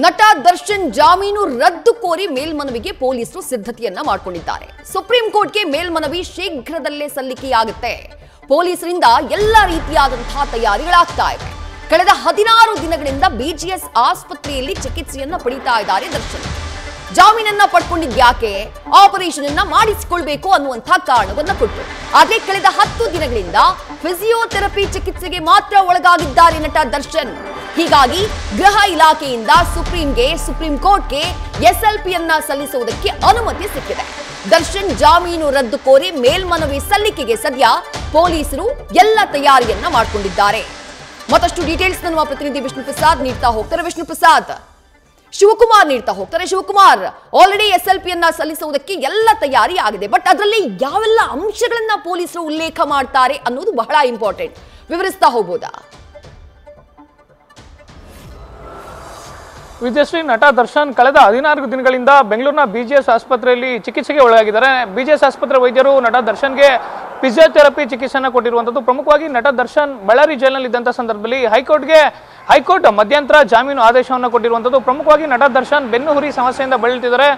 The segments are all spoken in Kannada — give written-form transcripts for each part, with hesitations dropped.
ನಟ ದರ್ಶನ್ ಜಾಮೀನು ರದ್ದು ಕೋರಿ ಮೇಲ್ಮನವಿಗೆ ಪೊಲೀಸರು ಸಿದ್ಧತೆಯನ್ನ ಮಾಡಿಕೊಂಡಿದ್ದಾರೆ. ಸುಪ್ರೀಂ ಕೋರ್ಟ್ಗೆ ಮೇಲ್ಮನವಿ ಶೀಘ್ರದಲ್ಲೇ ಸಲ್ಲಿಕೆಯಾಗುತ್ತೆ. ಪೊಲೀಸರಿಂದ ಎಲ್ಲ ರೀತಿಯಾದಂತಹ ತಯಾರಿಗಳಾಗ್ತಾ ಇವೆ. ಕಳೆದ 16 ದಿನಗಳಿಂದ ಬಿಜಿಎಸ್ ಆಸ್ಪತ್ರೆಯಲ್ಲಿ ಚಿಕಿತ್ಸೆಯನ್ನ ಪಡಿತಾ ಇದ್ದಾರೆ ದರ್ಶನ್. ಜಾಮೀನನ್ನ ಪಡ್ಕೊಂಡಿದ್ಯಾಕೆ, ಆಪರೇಷನ್ ಅನ್ನ ಮಾಡಿಸಿಕೊಳ್ಬೇಕು ಅನ್ನುವಂತಹ ಕಾರಣವನ್ನ ಕೊಟ್ಟು. ಆದ್ರೆ ಕಳೆದ 10 ದಿನಗಳಿಂದ ಫಿಸಿಯೋಥೆರಪಿ ಚಿಕಿತ್ಸೆಗೆ ಮಾತ್ರ ಒಳಗಾಗಿದ್ದಾರೆ ನಟ ದರ್ಶನ್. ಹೀಗಾಗಿ ಗೃಹ ಇಲಾಖೆಯಿಂದ ಸುಪ್ರೀಂ ಕೋರ್ಟ್ಗೆ ಎಸ್ಎಲ್ಪಿಯನ್ನ ಸಲ್ಲಿಸುವುದಕ್ಕೆ ಅನುಮತಿ ಸಿಕ್ಕಿದೆ. ದರ್ಶನ್ ಜಾಮೀನು ರದ್ದು ಕೋರಿ ಮೇಲ್ಮನವಿ ಸಲ್ಲಿಕೆಗೆ ಸದ್ಯ ಪೊಲೀಸರು ಎಲ್ಲ ತಯಾರಿಯನ್ನ ಮಾಡಿಕೊಂಡಿದ್ದಾರೆ. ಮತ್ತಷ್ಟು ಡೀಟೇಲ್ಸ್ ನಮ್ಮ ಪ್ರತಿನಿಧಿ ವಿಷ್ಣು ಪ್ರಸಾದ್ ನೀಡ್ತಾ ಹೋಗ್ತಾರೆ. ವಿಷ್ಣು ಪ್ರಸಾದ್, ಶಿವಕುಮಾರ್ ನೀಡ್ತಾ ಹೋಗ್ತಾರೆ. ಶಿವಕುಮಾರ್, ಆಲ್ರೆಡಿ ಎಸ್ಎಲ್ಪಿಯನ್ನ ಸಲ್ಲಿಸುವುದಕ್ಕೆ ಎಲ್ಲ ತಯಾರಿ ಆಗಿದೆ. ಬಟ್ ಅದರಲ್ಲಿ ಯಾವೆಲ್ಲ ಅಂಶಗಳನ್ನ ಪೊಲೀಸರು ಉಲ್ಲೇಖ ಮಾಡ್ತಾರೆ ಅನ್ನೋದು ಬಹಳ ಇಂಪಾರ್ಟೆಂಟ್. ವಿವರಿಸ್ತಾ ಹೋಗ್ಬೋದಾ? ವಿಜಯಶ್ರೀ, ನಟ ದರ್ಶನ್ ಕಳೆದ 14 ದಿನಗಳಿಂದ ಬೆಂಗಳೂರಿನ ಬಿಜಿಎಸ್ ಆಸ್ಪತ್ರೆಯಲ್ಲಿ ಚಿಕಿತ್ಸೆಗೆ ಒಳಗಾಗಿದ್ದಾರೆ. ಬಿಜಿಎಸ್ ಆಸ್ಪತ್ರೆ ವೈದ್ಯರು ನಟ ದರ್ಶನ್ಗೆ ಫಿಸಿಯೋಥೆರಪಿ ಚಿಕಿತ್ಸೆಯನ್ನು ಕೊಟ್ಟಿರುವಂಥದ್ದು. ಪ್ರಮುಖವಾಗಿ ನಟ ದರ್ಶನ್ ಬಳ್ಳಾರಿ ಜೈಲಿನಲ್ಲಿ ಇದ್ದಂಥ ಸಂದರ್ಭದಲ್ಲಿ ಹೈಕೋರ್ಟ್ ಮಧ್ಯಂತರ ಜಾಮೀನು ಆದೇಶವನ್ನು ಕೊಟ್ಟಿರುವಂಥದ್ದು. ಪ್ರಮುಖವಾಗಿ ನಟ ದರ್ಶನ್ ಬೆನ್ನುಹುರಿ ಸಮಸ್ಯೆಯಿಂದ ಬಳಲ್ತಿದ್ದಾರೆ.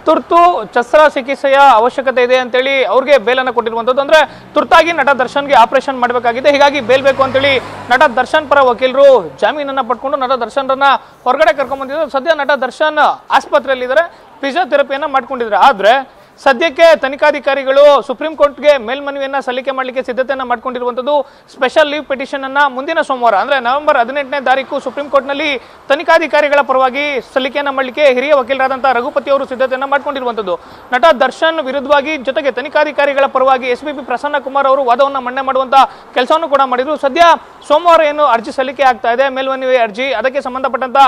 ತುರ್ತು ಶಸ್ತ್ರಚಿಕಿತ್ಸೆಯ ಅವಶ್ಯಕತೆ ಇದೆ ಅಂತೇಳಿ ಅವ್ರಿಗೆ ಬೇಲನ್ನು ಕೊಟ್ಟಿರುವಂಥದ್ದು. ಅಂದ್ರೆ ತುರ್ತಾಗಿ ನಟ ದರ್ಶನ್ಗೆ ಆಪರೇಷನ್ ಮಾಡಬೇಕಾಗಿದೆ, ಹೀಗಾಗಿ ಬೇಲ್ ಬೇಕು ಅಂತೇಳಿ ನಟ ದರ್ಶನ್ ಪರ ವಕೀಲರು ಜಾಮೀನನ್ನ ಪಡ್ಕೊಂಡು ನಟ ದರ್ಶನ್ರನ್ನ ಹೊರಗಡೆ ಕರ್ಕೊಂಡ್ ಬಂದಿದ್ರು. ಸದ್ಯ ನಟ ದರ್ಶನ್ ಆಸ್ಪತ್ರೆಯಲ್ಲಿ ಇದ್ದಾರೆ, ಫಿಸಿಯೋಥೆರಪಿಯನ್ನ ಮಾಡ್ಕೊಂಡಿದ್ದಾರೆ. ಆದ್ರೆ ಸದ್ಯಕ್ಕೆ ತನಿಖಾಧಿಕಾರಿಗಳು ಸುಪ್ರೀಂ ಕೋರ್ಟ್ಗೆ ಮೇಲ್ಮನವಿಯನ್ನ ಸಲ್ಲಿಕೆ ಮಾಡಲಿಕ್ಕೆ ಸಿದ್ಧತೆಯನ್ನ ಮಾಡ್ಕೊಂಡಿರುವಂಥದ್ದು. ಸ್ಪೆಷಲ್ ಲೀವ್ ಪಿಟಿಷನ್ ಅನ್ನ ಮುಂದಿನ ಸೋಮವಾರ ಅಂದ್ರೆ ನವೆಂಬರ್ 18ನೇ ತಾರೀಕು ಸುಪ್ರೀಂ ಕೋರ್ಟ್ನಲ್ಲಿ ತನಿಖಾಧಿಕಾರಿಗಳ ಪರವಾಗಿ ಸಲ್ಲಿಕೆಯನ್ನ ಮಾಡಲಿಕ್ಕೆ ಹಿರಿಯ ವಕೀಲರಾದಂತಹ ರಘುಪತಿ ಅವರು ಸಿದ್ಧತೆಯನ್ನ ಮಾಡ್ಕೊಂಡಿರುವಂಥದ್ದು. ನಟ ದರ್ಶನ್ ವಿರುದ್ಧವಾಗಿ ಜೊತೆಗೆ ತನಿಖಾಧಿಕಾರಿಗಳ ಪರವಾಗಿ ಎಸ್ಪಿಪಿ ಪ್ರಸನ್ನ ಕುಮಾರ್ ಅವರು ವಾದವನ್ನು ಮನ್ನಣೆ ಮಾಡುವಂತ ಕೆಲಸವನ್ನು ಕೂಡ ಮಾಡಿದ್ರು. ಸದ್ಯ ಸೋಮವಾರ ಏನು ಅರ್ಜಿ ಸಲ್ಲಿಕೆ ಆಗ್ತಾ ಇದೆ, ಮೇಲ್ಮನವಿ ಅರ್ಜಿ, ಅದಕ್ಕೆ ಸಂಬಂಧಪಟ್ಟಂತ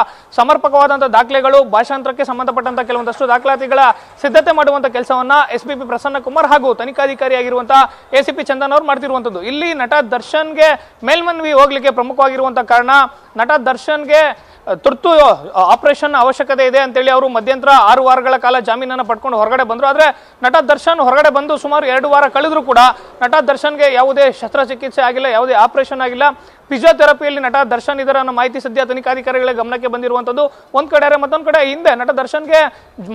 ಸಮರ್ಪಕವಾದಂತಹ ದಾಖಲೆಗಳು, ಭಾಷಾಂತರಕ್ಕೆ ಸಂಬಂಧಪಟ್ಟಂತ ಕೆಲವೊಂದಷ್ಟು ದಾಖಲಾತಿಗಳ ಸಿದ್ಧತೆ ಮಾಡುವಂತ ಕೆಲಸ ಎಸ್ಪಿಪಿ ಪ್ರಸನ್ನ ಕುಮಾರ್ ಹಾಗೂ ತನಿಖಾಧಿಕಾರಿಯಾಗಿರುವಂತಹ ಎಸಿಪಿ ಚಂದನ್ ಅವರು ಮಾಡ್ತಿರುವಂತದ್ದು. ಇಲ್ಲಿ ನಟ ದರ್ಶನ್ಗೆ ಮೇಲ್ಮನವಿ ಹೋಗ್ಲಿಕ್ಕೆ ಪ್ರಮುಖವಾಗಿರುವಂತಹ ಕಾರಣ, ನಟ ದರ್ಶನ್ಗೆ ತುರ್ತು ಆಪರೇಷನ್ ಅವಶ್ಯಕತೆ ಇದೆ ಅಂತೇಳಿ ಅವರು ಮಧ್ಯಂತರ 6 ವಾರಗಳ ಕಾಲ ಜಾಮೀನನ್ನು ಪಡ್ಕೊಂಡು ಹೊರಗಡೆ ಬಂದ್ರು. ಆದ್ರೆ ನಟ ದರ್ಶನ್ ಹೊರಗಡೆ ಬಂದು ಸುಮಾರು 2 ವಾರ ಕಳೆದ್ರು ಕೂಡ ನಟ ದರ್ಶನ್ಗೆ ಯಾವುದೇ ಶಸ್ತ್ರಚಿಕಿತ್ಸೆ ಆಗಿಲ್ಲ, ಯಾವುದೇ ಆಪರೇಷನ್ ಆಗಿಲ್ಲ. ಫಿಸಿಯೋಥೆರಪಿಯಲ್ಲಿ ನಟ ದರ್ಶನ್ ಇದರ ಅನ್ನೋ ಮಾಹಿತಿ ಸದ್ಯ ತನಿಖಾಧಿಕಾರಿಗಳ ಗಮನಕ್ಕೆ ಬಂದಿರುವಂತದ್ದು ಒಂದ್ ಕಡೆ. ಮತ್ತೊಂದ್ ಕಡೆ ಹಿಂದೆ ನಟ ದರ್ಶನ್ಗೆ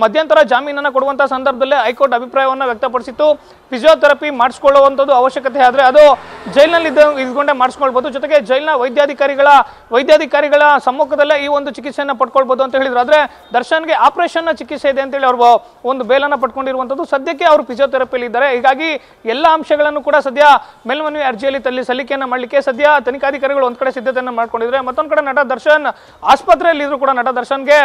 ಮಧ್ಯಂತರ ಜಾಮೀನನ್ನ ಕೊಡುವಂತಹ ಸಂದರ್ಭದಲ್ಲೇ ಹೈಕೋರ್ಟ್ ಅಭಿಪ್ರಾಯವನ್ನ ವ್ಯಕ್ತಪಡಿಸಿತ್ತು. ಫಿಸಿಯೋಥೆರಪಿ ಮಾಡಿಸ್ಕೊಳ್ಳುವಂಥದ್ದು ಅವಶ್ಯಕತೆ ಆದ್ರೆ ಅದು ಜೈಲಿನಲ್ಲಿ ಇದ್ಕೊಂಡೇ ಮಾಡಿಸ್ಕೊಳ್ಬಹುದು, ಜೊತೆಗೆ ಜೈಲಿನ ವೈದ್ಯಾಧಿಕಾರಿಗಳ ಸಮ್ಮುಖದಲ್ಲೇ ಈ ಒಂದು ಚಿಕಿತ್ಸೆಯನ್ನ ಪಡ್ಕೊಳ್ಬಹುದು ಅಂತ ಹೇಳಿದ್ರು. ಆದ್ರೆ ದರ್ಶನ್ಗೆ ಆಪರೇಷನ್ ಚಿಕಿತ್ಸೆ ಇದೆ ಅಂತೇಳಿ ಅವರು ಒಂದು ಬೇಲನ್ನ ಪಡ್ಕೊಂಡಿರುವಂತದ್ದು. ಸದ್ಯಕ್ಕೆ ಅವರು ಫಿಸಿಯೋಥೆರಪಿಯಲ್ಲಿ ಇದ್ದಾರೆ. ಹೀಗಾಗಿ ಎಲ್ಲ ಅಂಶಗಳನ್ನು ಕೂಡ ಸದ್ಯ ಮೇಲ್ಮನವಿ ಅರ್ಜಿಯಲ್ಲಿ ಸಲ್ಲಿಕೆಯನ್ನ ಮಾಡಲಿಕ್ಕೆ ಸದ್ಯ ತನಿಖಾಧಿಕಾರಿಗಳು ಒಂದ್ ಕಡೆ ಸಿದ್ಧತೆಯನ್ನ ಮಾಡ್ಕೊಂಡಿದ್ರೆ, ಮತ್ತೊಂದ್ ಕಡೆ ನಟ ದರ್ಶನ್ ಆಸ್ಪತ್ರೆಯಲ್ಲಿ ಇದ್ರು ಕೂಡ ನಟ ದರ್ಶನ್ಗೆ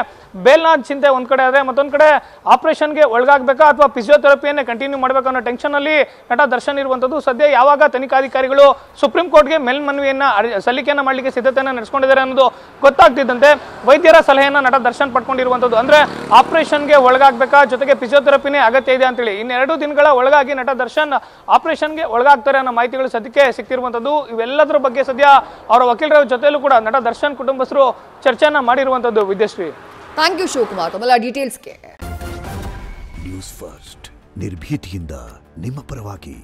ಬೇಲ್ನ ಚಿಂತೆ ಒಂದ್ ಕಡೆ ಆದ್ರೆ, ಮತ್ತೊಂದ್ ಕಡೆ ಆಪರೇಷನ್ಗೆ ಒಳಗಾಗಬೇಕಾ ಅಥವಾ ಫಿಸಿಯೋಥೆರಪಿಯನ್ನೇ ಕಂಟಿನ್ಯೂ ಮಾಡಬೇಕು ಅನ್ನೋ ಟೆನ್ಷನ್ ಅಲ್ಲಿ ನಟ ದರ್ಶನ್ ಇರುವಂತದ್ದು. ಸದ್ಯ ಯಾವಾಗ ತನಿಖಾಧಿಕಾರಿಗಳು ಸುಪ್ರೀಂ ಕೋರ್ಟ್ಗೆ ಮೇಲ್ಮನವಿಯನ್ನ ಸಲ್ಲಿಕೆಯನ್ನ ಮಾಡಲಿಕ್ಕೆ ಸಿದ್ಧತೆಯನ್ನ ನಡೆಸಿಕೊಂಡಿದ್ದಾರೆ ಅನ್ನೋದು ಗೊತ್ತಾಗ್ತಿದ್ದಂತೆ ವೈದ್ಯರ ಸಲಹೆಯನ್ನ ನಟ ದರ್ಶನ್ ಪಡ್ಕೊಂಡಿರುವಂತದ್ದು. ಅಂದ್ರೆ ಆಪರೇಷನ್ಗೆ ಒಳಗಾಗಬೇಕಾ, ಜೊತೆಗೆ ಫಿಸಿಯೋಥೆರಪಿನೇ ಅಗತ್ಯ ಇದೆ ಅಂತೇಳಿ 2 ದಿನಗಳ ಒಳಗಾಗಿ ನಟ ದರ್ಶನ್ ಆಪರೇಷನ್ಗೆ ಒಳಗಾಗ್ತಾರೆ ಅನ್ನೋ ಮಾಹಿತಿಗಳು ಸದ್ಯಕ್ಕೆ ಸಿಕ್ತಿರುವಂತದ್ದು. ಇವೆಲ್ಲದರ ಬಗ್ಗೆ ಸದ್ಯ ಅವರ ವಕೀಲರ ಜೊತೆಲೂ ಕೂಡ ನಟ ದರ್ಶನ್ ಕುಟುಂಬಸ್ಥರು ಚರ್ಚೆಯನ್ನ ಮಾಡಿರುವಂತದ್ದು. ವಿದ್ಯಶ್ರೀ, ಥ್ಯಾಂಕ್ ಯು ಶಿವಕುಮಾರ್ ತಮ್ಮೆಲ್ಲ ಡೀಟೇಲ್ಸ್ಗೆ. ನ್ಯೂಸ್ ಫಸ್ಟ್ ನಿರ್ಭೀತಿಯಿಂದ ನಿಮ್ಮ ಪರವಾಗಿ.